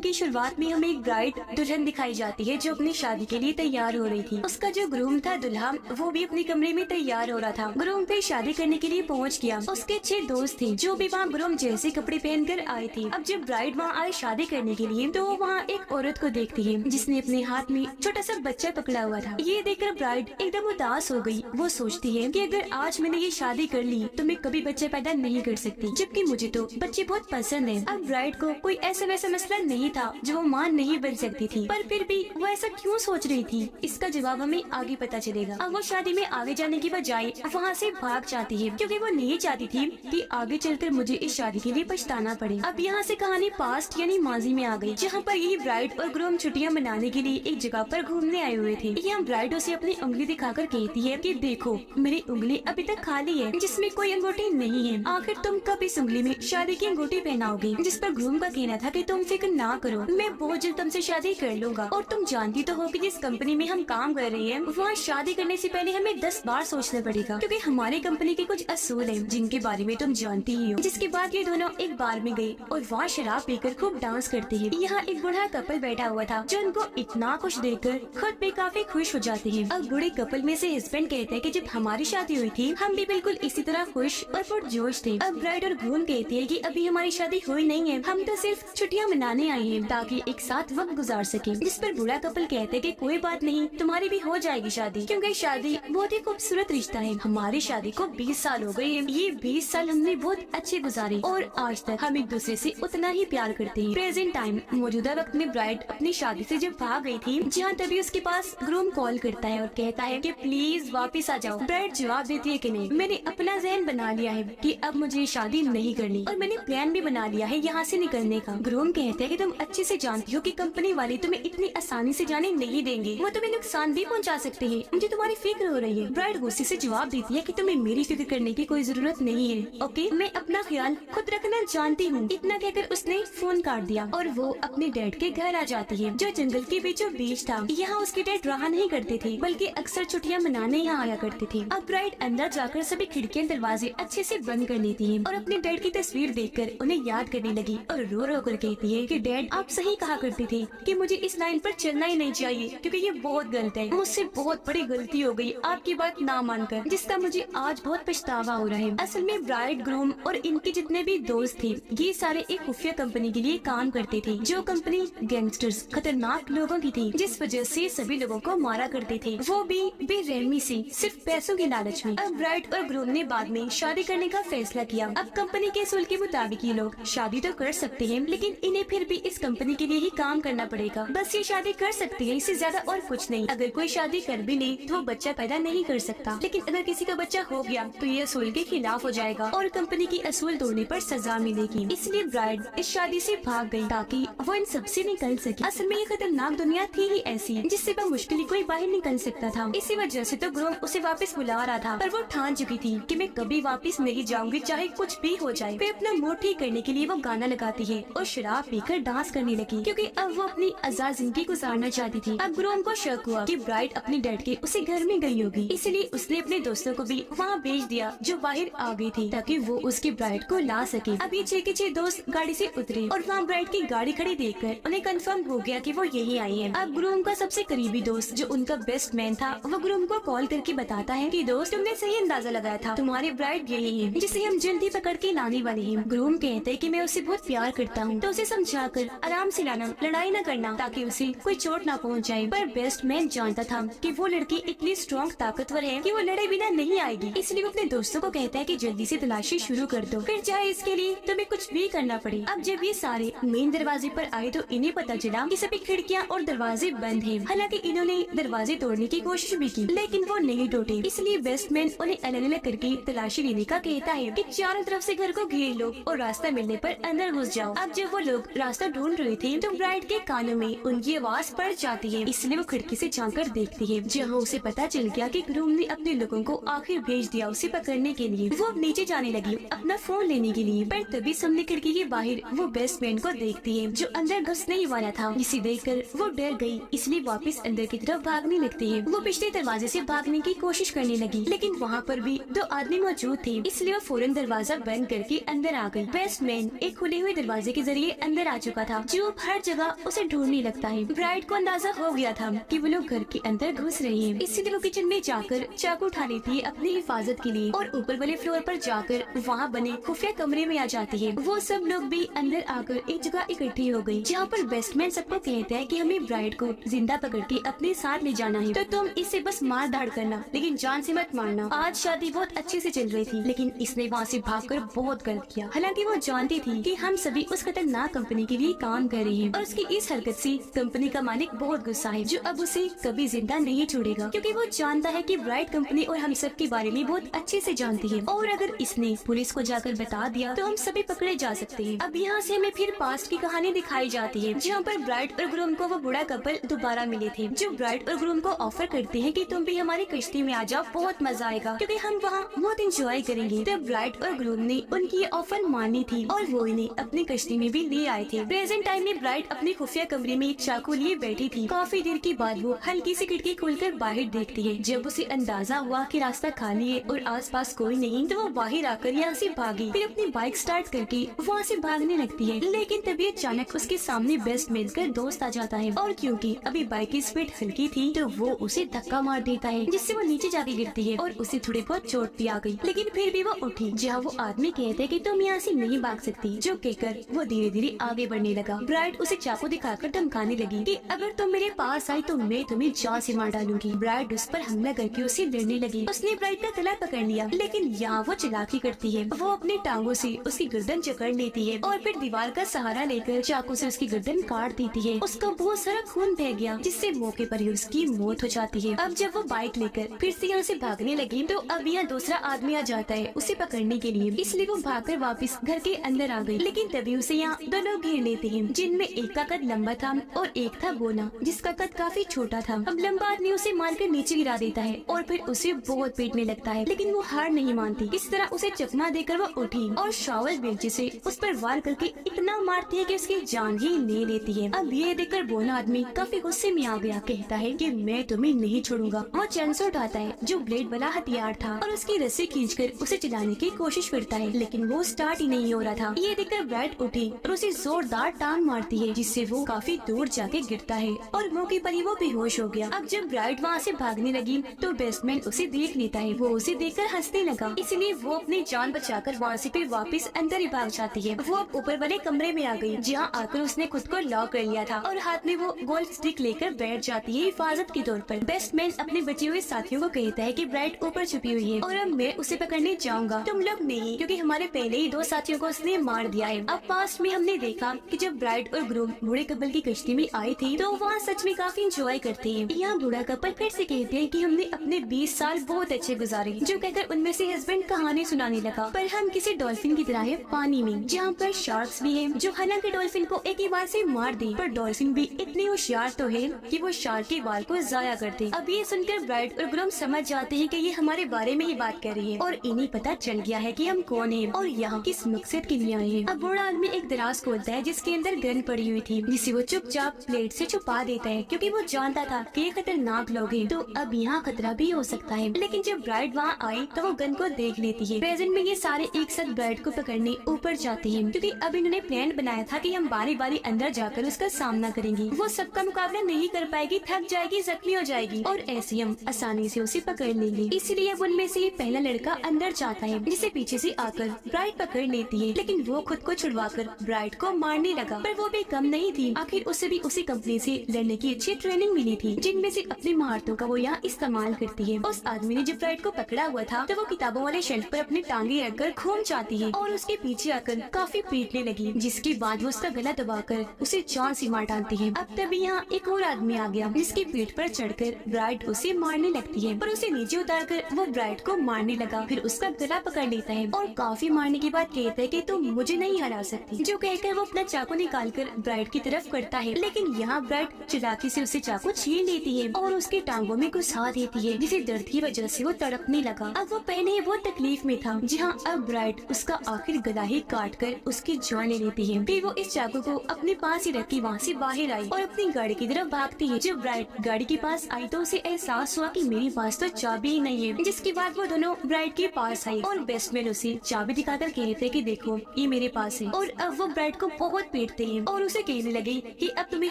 की शुरुआत में हमें एक ब्राइड दुल्हन दिखाई जाती है जो अपनी शादी के लिए तैयार हो रही थी। उसका जो ग्रूम था दुल्हा वो भी अपने कमरे में तैयार हो रहा था। ग्रूम पे शादी करने के लिए पहुंच गया। उसके 6 दोस्त थे जो भी वहाँ ग्रूम जैसे कपड़े पहनकर आए थे। अब जब ब्राइड वहाँ आए शादी करने के लिए तो वो वहाँ एक औरत को देखती है जिसने अपने हाथ में छोटा सा बच्चा पकड़ा हुआ था। ये देखकर ब्राइड एकदम उदास हो गई। वो सोचती है कि अगर आज मैंने ये शादी कर ली तो मैं कभी बच्चे पैदा नहीं कर सकती, जबकि मुझे तो बच्चे बहुत पसंद है। अब ब्राइड को कोई ऐसा वैसा मसला नहीं था जो वो मां नहीं बन सकती थी, पर फिर भी वो ऐसा क्यों सोच रही थी इसका जवाब हमें आगे पता चलेगा। अब वो शादी में आगे जाने की बजाय वहाँ से भाग जाती है क्योंकि वो नहीं चाहती थी कि आगे चलकर मुझे इस शादी के लिए पछताना पड़े। अब यहाँ से कहानी पास्ट यानी माजी में आ गई, जहाँ पर यही ब्राइड और ग्रूम छुट्टियाँ मनाने के लिए एक जगह पर घूमने आए हुए थे। यहाँ ब्राइड उसे अपनी उंगली दिखाकर कहती है कि देखो मेरी उंगली अभी तक खाली है जिसमें कोई अंगूठी नहीं है। आखिर तुम कब इस उंगली में शादी की अंगूठी पहनाओगे? जिस पर ग्रूम का कहना था कि तुम फिक्र ना करो, मैं बहुत जल्द तुमसे शादी कर लूंगा। और तुम जानती तो हो कि जिस कंपनी में हम काम कर रहे हैं वहाँ शादी करने से पहले हमें 10 बार सोचना पड़ेगा क्योंकि हमारी कंपनी के कुछ असूल हैं जिनके बारे में तुम जानती ही हो। जिसके बाद ये दोनों एक बार में गए और वहाँ शराब पीकर खूब डांस करते हैं। यहाँ एक बूढ़ा कपल बैठा हुआ था जो उनको इतना खुश देखकर खुद भी काफी खुश हो जाते हैं। अब बूढ़े कपल में से हस्बैंड कहते हैं कि जब हमारी शादी हुई थी हम भी बिल्कुल इसी तरह खुश और पुरजोश थे। अब ब्राइड और ग्रूम कहते हैं कि अभी हमारी शादी हुई नहीं है, हम तो सिर्फ छुट्टियां मनाने आए हैं ताकि एक साथ वक्त गुजार सके। जिस पर बूढ़ा कपल कहते हैं कि कोई बात नहीं, तुम्हारी भी हो जाएगी शादी, क्योंकि शादी बहुत ही खूबसूरत रिश्ता है। हमारी शादी को 20 साल हो गए हैं। ये 20 साल हमने बहुत अच्छे गुजारे और आज तक हम एक दूसरे से उतना ही प्यार करते हैं। प्रेजेंट टाइम मौजूदा वक्त में ब्राइड अपनी शादी से जब भाग गई थी, जहाँ तभी उसके पास ग्रूम कॉल करता है और कहता है कि प्लीज वापस आ जाओ। ब्राइड जवाब देती है कि नहीं, मैंने अपना ज़हन बना लिया है कि अब मुझे शादी नहीं करनी और मैंने प्लान भी बना लिया है यहाँ से निकलने का। ग्रूम कहते हैं कि तुम अच्छे से जानती हो कि कंपनी वाले तुम्हें इतनी आसानी से जाने नहीं देंगे, वो तुम्हें नुकसान भी पहुँचा सकते हैं। मुझे तुम्हारी फिक्र हो रही है। ब्राइड गुस्से से जवाब देती है कि तुम्हें मेरी फिक्र करने की कोई जरूरत नहीं है। ओके, मैं अपना ख्याल खुद रखना जानती हूँ। इतना कहकर उसने फोन काट दिया और वो अपने डैड के घर आ जाती है जो जंगल के बीचों बीच था। यहाँ उसके डैड रहा नहीं करते थे बल्कि अक्सर छुट्टियाँ मनाने यहाँ आया करते थे। अब ब्राइड अंदर जाकर सभी खिड़कियाँ दरवाजे अच्छे से बंद कर लेती है और अपने डैड की तस्वीर देखकर उन्हें याद करने लगी और रो रो कर कहती है कि डैड आप सही कहा करते थे कि मुझे इस लाइन पर चलना ही नहीं चाहिए क्योंकि ये बहुत गलत है। मुझसे बहुत बड़ी गलती हो गई आपकी बात ना मानकर, जिसका मुझे आज बहुत पछतावा हो रहा है। असल में ब्राइड ग्रूम और इनके जितने भी दोस्त थे ये सारे एक खुफिया कंपनी के लिए काम करते थे। जो कंपनी गैंगस्टर्स खतरनाक लोगों की थी जिस वजह से सभी लोगों को मारा करते थे, वो भी बेरहमी से सिर्फ पैसों के लालच में। अब ब्राइड और ग्रूम ने बाद में शादी करने का फैसला किया। अब कंपनी के असूल के मुताबिक ये लोग शादी तो कर सकते हैं लेकिन इन्हें फिर भी इस कंपनी के लिए ही काम करना पड़ेगा। बस ये शादी कर सकते हैं, इससे ज्यादा और कुछ नहीं। अगर कोई शादी कर भी ले तो वो बच्चा पैदा नहीं कर सकता, लेकिन अगर किसी का बच्चा हो गया तो ये असूल के खिलाफ हो जाएगा और कंपनी की असूल तोड़ने पर सजा मिलेगी। इसलिए ब्राइड इस शादी से भाग गई ताकि वो इन सबसे निकल सके। असल में ये खतरनाक दुनिया थी ही ऐसी जिससे मुश्किल कोई बाहर निकल सकता था। इसी वजह से तो ग्रूम उसे वापस बुला रहा था, पर वो ठान चुकी थी कि मैं कभी वापस नहीं जाऊंगी चाहे कुछ भी हो जाए। फिर अपना मूड ठीक करने के लिए वो गाना लगाती है और शराब पीकर डांस करने लगी क्योंकि अब वो अपनी आजाद जिंदगी गुजारना चाहती थी। अब ग्रूम को शक हुआ कि ब्राइड अपने डैड के उसे घर में गई होगी, इसलिए उसने अपने दोस्तों को भी वहाँ भेज दिया जो बाहर आ गई थी ताकि वो उसकी ब्राइड को ला सके। अब ये 6 के 6 दोस्त गाड़ी से उतरे और वहाँ ब्राइड की गाड़ी खड़ी देखकर उन्हें कंफर्म हो गया कि वो यही आई है। अब ग्रूम का सबसे करीबी दोस्त जो उनका बेस्ट मैन था वो ग्रूम को कॉल करके बताता है कि दोस्त तुमने सही अंदाजा लगाया था, तुम्हारी ब्राइड यही है जिसे हम जल्दी पकड़ के लाने वाले हैं। ग्रूम कहते हैं कि मैं उसे बहुत प्यार करता हूँ तो उसे समझाकर आराम से लाना, लड़ाई न करना ताकि उसे कोई चोट ना पहुँच जाए। पर बेस्ट मैन जानता था कि वो लड़की इतनी स्ट्रॉन्ग ताकतवर है कि वो लड़ाई बिना नहीं आएगी, इसलिए वो अपने दोस्तों को कहता है कि जल्दी से तलाशी शुरू कर दो, फिर चाहे इसके लिए तुम्हें कुछ भी करना पड़े। अब जब ये सारे मेन दरवाजे पर आए तो इन्हें पता चला कि सभी खिड़कियाँ और दरवाजे बंद हैं। हालांकि इन्होंने दरवाजे तोड़ने की कोशिश भी की लेकिन वो नहीं टूटे, इसलिए बेस्टमैन उन्हें अलग अलग करके तलाशी लेने का कहता है कि चारों तरफ से घर को घेर लो और रास्ता मिलने पर अंदर घुस जाओ। अब जब वो लोग रास्ता ढूंढ रहे थे तो ब्राइड के कानों में उनकी आवाज पड़ जाती है, इसलिए वो खिड़की से झांक कर देखती है जहाँ उसे पता चल गया कि ग्रूम ने अपने लोगों को आखिर भेज दिया उसे पकड़ने के लिए। वो नीचे जाने लगी अपना फोन लेने के लिए, पर तभी सामने खिड़की के बाहर वो बेस्टमैन को देखती है जो अंदर घुसने ही वाला था। इसे देखकर वो डर गई, इसलिए वापस अंदर की तरफ भागने लगती है। वो पिछले दरवाजे से भागने की कोशिश करने लगी लेकिन वहाँ पर भी 2 आदमी मौजूद थे, इसलिए वो फौरन दरवाजा बंद करके अंदर आ गई। बेस्टमैन एक खुले हुए दरवाजे के जरिए अंदर आ चुका था जो हर जगह उसे ढूंढने लगता है। ब्राइट को अंदाजा हो गया था कि वो लोग घर के अंदर घुस रहे हैं, इसलिए वो किचन में जाकर चाकू उठा लेती है अपनी हिफाजत के लिए और ऊपर वाले फ्लोर पर जाकर वहाँ बने खुफिया कमरे में आ जाती है। वो सब लोग भी अंदर आकर एक जगह इकट्ठी हो गई, जहाँ पर बेस्टमैन सबको कहता है कि हमें ब्राइट को जिंदा पकड़ के अपने साथ ले जाना है, तो तुम इसे बस मार धाड़ करना, लेकिन जान से मत मारना। आज शादी बहुत अच्छे से चल रही थी, लेकिन इसने वहाँ से भागकर बहुत गलत किया। हालांकि वो जानती थी कि हम सभी उस खतरनाक कंपनी के लिए काम कर रहे हैं और उसकी इस हरकत से कंपनी का मालिक बहुत गुस्सा है, जो अब उसे कभी जिंदा नहीं छोड़ेगा, क्योंकि वो जानता है कि ब्राइट कंपनी और हम सब के बारे में बहुत अच्छे से जानती है और अगर इसने पुलिस को जाकर बता दिया तो हम सभी पकड़े जा सकते हैं। अब यहाँ से हमें फिर पास्ट की कहानी दिखाई जाती है, जहाँ पर ब्राइट और ग्रूम को वो बुरा कपल दोबारा मिले थे, जो ब्राइट और ग्रूम को ऑफर करते हैं कि तुम भी हमारी कश्ती में आ जाओ, बहुत मजा आएगा क्योंकि हम वहाँ बहुत एंजॉय करेंगे। तब ब्राइट और ग्रूम ने उनकी ये ऑफर मानी थी और वो इन्हें अपनी कश्ती में भी ले आए थे। प्रेजेंट टाइम में ब्राइट अपने खुफिया कमरे में एक चाकू लिए बैठी थी। काफी देर के बाद वो हल्की सी खिड़की खोलकर बाहर देखती है। जब उसे अंदाजा हुआ कि रास्ता खाली है और आसपास कोई नहीं, तो वो बाहर आकर यहाँ से भागी, फिर अपनी बाइक स्टार्ट करके वहाँ से भागने लगती है। लेकिन तभी अचानक उसके सामने बेस्टमैन का दोस्त आ जाता है और क्योंकि अभी बाइक की स्पीड हल्की थी तो वो उसे धक्का मार देता है, जिससे वो नीचे जाके गिरती है और उसे थोड़ी बहुत चोट भी आ गई। लेकिन फिर भी वो उठी, जहाँ वो आदमी कहते हैं कि तुम यहाँ से नहीं भाग सकती, जो कहकर वो धीरे धीरे आगे बढ़ने लगा। ब्राइट उसे चाकू दिखाकर धमकाने लगी कि अगर तुम मेरे पास आई तो मैं तुम्हें जान से मार डालूंगी। ब्राइट उस पर हमला करके उसे लड़ने लगी। उसने ब्राइट का गला पकड़ लिया, लेकिन यहाँ वो चालाकी करती है। वो अपने टांगों से उसकी गर्दन जकड़ लेती है और फिर दीवार का सहारा लेकर चाकू से उसकी गर्दन काट देती है। उसका बहुत सारा खून बह गया, जिससे मौके पर ही उसकी मौत हो जाती है। अब जब वो बाइक लेकर फिर से यहाँ से भागने लगी तो अब यहाँ दूसरा आदमी आ जाता है उसे पकड़ने के लिए, इसलिए वो भागकर वापस घर के अंदर आ गई। लेकिन तभी उसे यहाँ दो लोग घेर लेते हैं, जिनमें एक का कद लंबा था और एक था बोना, जिसका कद काफी छोटा था। अब लंबा आदमी उसे मारकर नीचे गिरा देता है और फिर उसे बहुत पीटने लगता है, लेकिन वो हार नहीं मानती। इस तरह उसे चकमा देकर वो उठी और शावल बेलचे से उस पर वार करके इतना मारती है कि उसकी जान ही ले लेती है। अब ये देखकर बोना आदमी काफी गुस्से में आ गया, कहता है कि मैं तुम्हें नहीं छोड़ूंगा। वो चैनसो उठाता है जो ब्लेड वाला हथियार था और उसकी रस्सी खींचकर उसे चलाने की कोशिश करता है, लेकिन वो स्टार्ट ही नहीं हो रहा था। ये देखकर ब्राइट उठी और उसे जोरदार टांग मारती है, जिससे वो काफी दूर जाके गिरता है और मौके पर ही वो बेहोश हो गया। अब जब ब्राइट वहाँ से भागने लगी तो बेस्टमैन उसे देख लेता है। वो उसे देखकर हंसने लगा, इसलिए वो अपनी जान बचाकर वहाँ से फिर वापस अंदर ही भाग जाती है। वो अब ऊपर वाले कमरे में आ गई, जहाँ आकर उसने खुद को लॉक कर लिया था और हाथ में वो गोल्फ स्टिक लेकर बैठ जाती है हिफाजत के तौर पर। बेस्टमैन अपने बचे हुए साथियों को कहता है कि ब्राइट ऊपर छुपी हुई है और अब मैं उसे पकड़ने जाऊंगा, तुम लोग नहीं, क्योंकि हमारे पहले ही दो साथियों को उसने मार दिया है। अब पास्ट में हमने देखा कि जब ब्राइट और ग्रूम बूढ़े कपल की कश्ती में आए थे तो वहाँ सच में काफी इंजॉय करते हैं। यहाँ बूढ़ा कपल फिर से कहते हैं कि हमने अपने 20 साल बहुत अच्छे गुजारे, जो कहकर उनमें से हस्बैंड कहानी सुनाने लगा। पर हम किसी डॉल्फिन की तरह है पानी में, जहाँ पर शार्क्स भी है, जो हालांकि डॉल्फिन को एक ही बार से मार दे, पर डॉल्फिन भी इतनी होशियार तो है कि वो शार्क के बाल को जाया करते। अब ये सुनकर ब्राइट और ग्रूम समझ जाते हैं कि ये हमारे बारे में ही बात कर रही है और इन्हें पता चल गया है कि हम कौन हैं और यहाँ किस मकसद के लिए आए हैं। अब बूढ़ा आदमी एक दराज खोलता है जिसके अंदर गन पड़ी हुई थी, जिसे वो चुपचाप प्लेट से छुपा देता है, क्योंकि वो जानता था कि ये खतरनाक लोग हैं, तो अब यहाँ खतरा भी हो सकता है। लेकिन जब ब्राइट वहाँ आई तो वो गन को देख लेती है। प्रेजेंट में ये सारे एक साथ ब्राइट को पकड़ने ऊपर जाते हैं, क्योंकि अब इन्होंने प्लान बनाया था कि हम बारी बारी अंदर जाकर उसका सामना करेंगे। वो सबका मुकाबला नहीं कर पाएगी, थक जाएगी, जख्मी हो जाएगी और ऐसे हम आसानी से उसे पकड़ लेंगे। इसलिए अब उनमें से पहला लड़का अंदर जाता है, जिसे पीछे से आकर ब्राइट पकड़ लेती है, लेकिन वो खुद को छुड़वाकर ब्राइट को मारने लगा। पर वो भी कम नहीं थी, आखिर उसे भी उसी कंपनी से लड़ने की अच्छी ट्रेनिंग मिली थी, जिनमें से अपनी महारतों का वो यहाँ इस्तेमाल करती है। उस आदमी ने जब ब्राइट को पकड़ा हुआ था तो वो किताबों वाले शेल्फ पर अपनी टांगे रखकर घूम जाती है और उसके पीछे आकर काफी पीटने लगी, जिसके बाद वो उसका गला दबाकर उसे जान से मार डालती है। अब तभी यहाँ एक और आदमी आ गया, जिसकी पीठ पर चढ़कर ब्राइट उसे मारने लगती है, पर उसे नीचे उतारकर वो ब्राइट को मारने लगा, फिर उसका गला पकड़ लेता है और काफी मारने के बाद कहता है कि तुम मुझे नहीं हरा सकती, जो कहकर वो अपना चाकू निकालकर ब्राइट की तरफ करता है। लेकिन यहाँ ब्राइट चालाकी से उसे चाकू छीन लेती है और उसके टांगों में घुसा देती है, जिसे दर्द की वजह से वो तड़पने लगा। अब वो पहले वो तकलीफ में था, जहाँ अब ब्राइट उसका आखिर गला ही काट कर उसकी जान ले लेती है। फिर वो इस चाकू को अपने पास ही रख के वहाँ से बाहर आई और अपनी गाड़ी की तरफ भागती है। जब ब्राइट गाड़ी के पास आई तो उसे एहसास हुआ कि मेरे पास तो चाबी ही नहीं है, जिसके बाद वो दोनों ब्राइट के पास आई और बेस्टमैन उसे चाबी दिखाकर कहते कि देखो ये मेरे पास है। और अब वो ब्राइट को बहुत पीटते हैं और उसे कहने लगे कि अब तुम्हें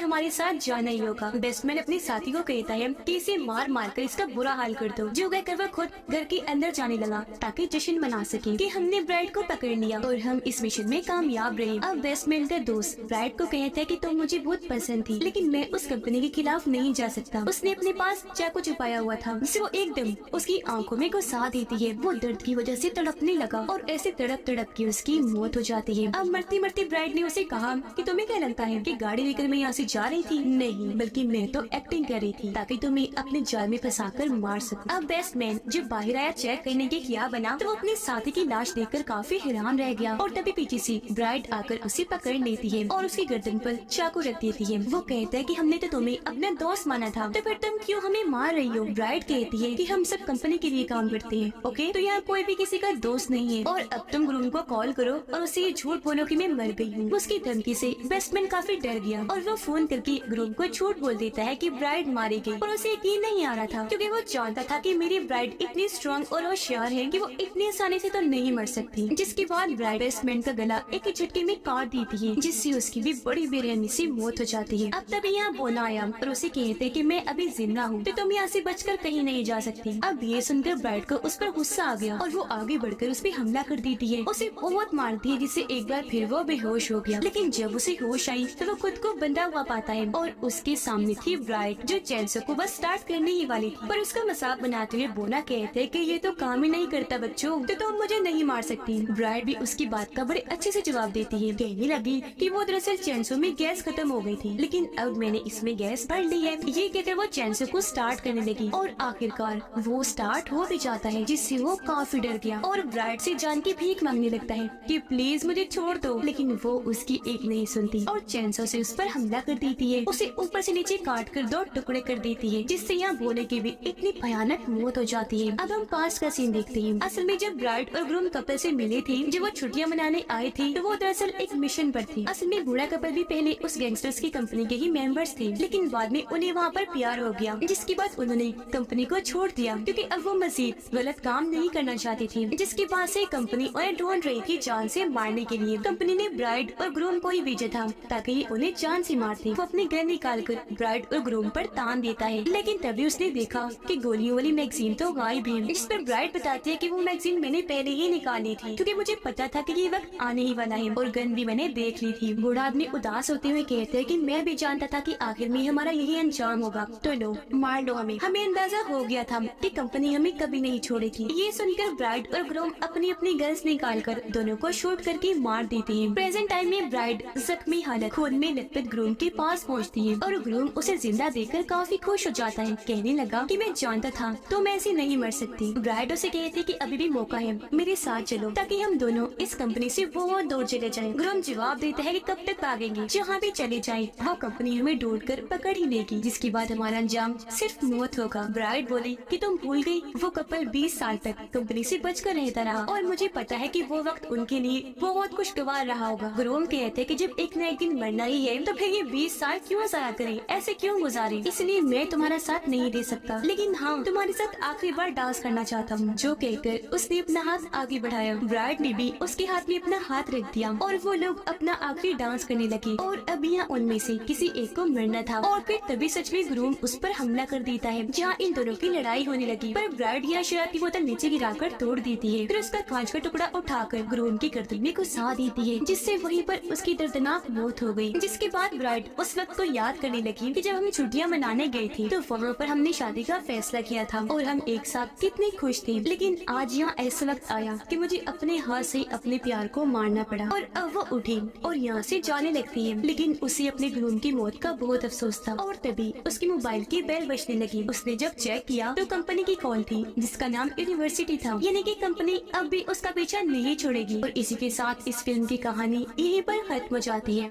हमारे साथ जाना ही होगा। बेस्टमैन अपने साथी को कहता है कि इसे मार मार कर इसका बुरा हाल कर दो, जो कहकर वह खुद घर के अंदर जाने लगा ताकि जश्न मना सके कि हमने ब्राइड को पकड़ लिया और हम इस मिशन में कामयाब रहे। अब बेस्टमैन का दोस्त ब्राइड को कहता है कि तुम मुझे बहुत पसंद थी, लेकिन मैं उस कंपनी के खिलाफ नहीं जा सकता। उसने अपने पास चाकू छुपाया हुआ था जिसे वो एकदम उसकी आंखों में घुसा देती है। वो दर्द की वजह से तड़पने लगा और ऐसे तड़प तड़प के उसकी मौत हो जाती है। अब मरती मरती ब्राइड ने उसे कहा कि तुम्हें क्या लगता है कि गाड़ी लेकर मैं यहाँ से जा रही थी? नहीं, बल्कि मैं तो एक्टिंग कर रही थी ताकि तुम्हें अपने जाल में फंसाकर मार सकूं। अब बेस्टमैन जब बाहर आया चेक करने के क्या बना तो वो अपने साथी की लाश देखकर काफी हैरान रह गया और तभी पीछे से ब्राइड आकर उसे पकड़ लेती है और उसकी गर्दन पर चाकू रख देती है। वो कहता है कि हमने तो तुम्हें अपना दोस्त माना था, तो फिर तुम क्यों हमें मार रही हो? ब्राइड कहती है कि हम सब कंपनी के लिए काम करते हैं, ओके? तो यहाँ कोई भी किसी का दोस्त नहीं है और अब तुम ग्रूम को कॉल करो और उसे ये झूठ बोलो कि मैं मर गई हूँ। उसकी धमकी से बेस्टमैन काफी डर गया और वो फोन करके ग्रूम को झूठ बोल देता है कि ब्राइड मारी गई और उसे यकीन नहीं आ रहा था क्योंकि वो जानता था कि मेरी ब्राइड इतनी स्ट्रॉन्ग और होशियार है कि वो इतनी आसानी से तो नहीं मर सकती। जिसके बाद ब्राइड बेस्टमैन का गला एक ही झटके में काट देती है जिससे उसकी भी बड़ी बेरहमी से मौत हो जाती है। अब तभी यहाँ बोना आया और उसे कहते कि मैं अभी जिंदा हूँ तो तुम यहाँ से बचकर कहीं नहीं जा सकती। अब ये सुनकर ब्राइड को उस पर गुस्सा आ गया और वो आगे बढ़कर उस पर हमला कर देती है, उसे बहुत मारती है जिससे एक बार फिर वो बेहोश हो गया। लेकिन जब उसे होश आई तो वो खुद को बंधा हुआ पाता है और उसके सामने थी ब्राइड जो चेंसो को बस स्टार्ट करने ही वाली थी। पर उसका मजाक बनाते हुए बोना कहते हैं कि ये तो काम ही नहीं करता बच्चों, तो तुम मुझे नहीं मार सकती। ब्राइड भी उसकी बात का बड़े अच्छे से जवाब देती है, कहने लगी कि वो दरअसल चेंसो में गैस खत्म हो गई थी लेकिन अब मैंने इसमें गैस भर ली है। ये कहकर वो चेंसो को स्टार्ट करने लगी और आखिरकार वो स्टार्ट हो भी जाता है जिससे वो काफी डर गया और ब्राइड से जान की भीख मांगने लगता है कि प्लीज मुझे छोड़ दो, लेकिन वो उसकी एक नहीं सुनती और चेंसो से उस पर हमला कर देती है, उसे ऊपर से नीचे काट कर 2 टुकड़े कर देती है जिससे यहाँ बोले की भी इतनी भयानक मौत हो जाती है। अब हम पास्ट का सीन देखते हैं। असल में जब ब्राइड और ग्रूम कपल से मिले थे, जब वो छुट्टियां मनाने आए थे तो वो दरअसल एक मिशन पर थे। असल में बूढ़ा कपल भी पहले उस गैंगस्टर्स की कंपनी के ही मेंबर्स थे, लेकिन बाद में उन्हें वहाँ पर प्यार हो गया जिसके बाद उन्होंने कंपनी को छोड़ दिया क्योंकि अब वो मजीद गलत काम नहीं करना चाहती थी। जिसके बाद से कंपनी उन्हें ढूंढ रही थी जान से मारने के लिए। कंपनी ने ब्राइड और ग्रूम को ही भेजा था ताकि ये उन्हें जान से मारते। वो अपने गन निकाल कर ब्राइड और ग्रूम पर तान देता है, लेकिन तभी उसने देखा कि गोलियों वाली मैगजीन तो गायब है। जिस पर ब्राइड बताती है कि वो मैगजीन मैंने पहले ही निकाली थी क्योंकि मुझे पता था कि ये वक्त आने ही वाला है और गन भी मैंने देख ली थी। बूढ़ा आदमी उदास होते हुए कहते हैं कि मैं भी जानता था कि आखिर में हमारा यही अंजाम होगा, तो लो मार लो हमें। हमें अंदाजा हो गया था कि कंपनी हमें कभी नहीं छोड़ेगी। ये सुनकर ब्राइड और ग्रूम अपनी अपनी गन्स निकाल कर दोनों को शूट करके मार देती है। प्रेजेंट टाइम में ब्राइड जख्मी हालत खून में लथपथ ग्रूम के पास पहुंचती है और ग्रूम उसे जिंदा देखकर काफी खुश हो जाता है, कहने लगा कि मैं जानता था तुम ऐसे नहीं मर सकती। ब्राइड उसे कहती कि अभी भी मौका है, मेरे साथ चलो ताकि हम दोनों इस कंपनी से बहुत दूर चले जाएं। ग्रूम जवाब देता है कि कब तक भागेंगे, जहाँ भी चले जाएं वो कंपनी हमें ढूंढ कर पकड़ ही लेगी, जिसके बाद हमारा अंजाम सिर्फ मौत होगा। ब्राइड बोली कि तुम भूल गई वो कपल 20 साल तक कंपनी से बचकर रहता रहा और मुझे पता है कि वो वक्त उनके लिए बहुत खुशगवार रहा होगा। ग्रूम कहते हैं कि जब एक न एक दिन मरना ही है तो फिर ये 20 साल क्यों जाया करें, ऐसे क्यों गुजारे, इसलिए मैं तुम्हारा साथ नहीं दे सकता, लेकिन हाँ तुम्हारे साथ आखिरी बार डांस करना चाहता हूँ। जो कहकर उसने अपना हाथ आगे बढ़ाया। ब्राइड ने भी उसके हाथ में अपना हाथ रख दिया और वो लोग अपना आखिरी डांस करने लगे और अब यहाँ उनमें से किसी एक को मरना था और फिर तभी सच में ग्रूम उस पर हमला कर देता है जहाँ इन दोनों की लड़ाई होने लगी। पर ब्राइड यहाँ शराब की बोतल नीचे गिराकर तोड़ देती है, फिर उसका कांच का टुकड़ा उठाकर ग्रूम की गर्दन में घुसा देती है जिससे वहीं पर उसकी दर्दनाक मौत हो गई। जिसके बाद ब्राइड उस वक्त को याद करने लगी कि जब हम छुट्टियां मनाने गए थे तो वहाँ पर हमने शादी का फैसला किया था और हम एक साथ कितने खुश थे, लेकिन आज यहाँ ऐसा वक्त आया कि मुझे अपने हाथ से अपने प्यार को मारना पड़ा। और अब वो उठी और यहाँ से जाने लगती है, लेकिन उसे अपने ग्रूम की मौत का बहुत अफसोस था। और तभी उसकी मोबाइल की बेल बजने लगी। उसने जब चेक किया तो कंपनी की कॉल थी जिसका नाम यूनिवर्सिटी था, यानी कि कंपनी अब भी उसका पीछा नहीं छोड़ेगी। और इसी के साथ इस फिल्म की कहानी यहीं पर खत्म हो जाती है।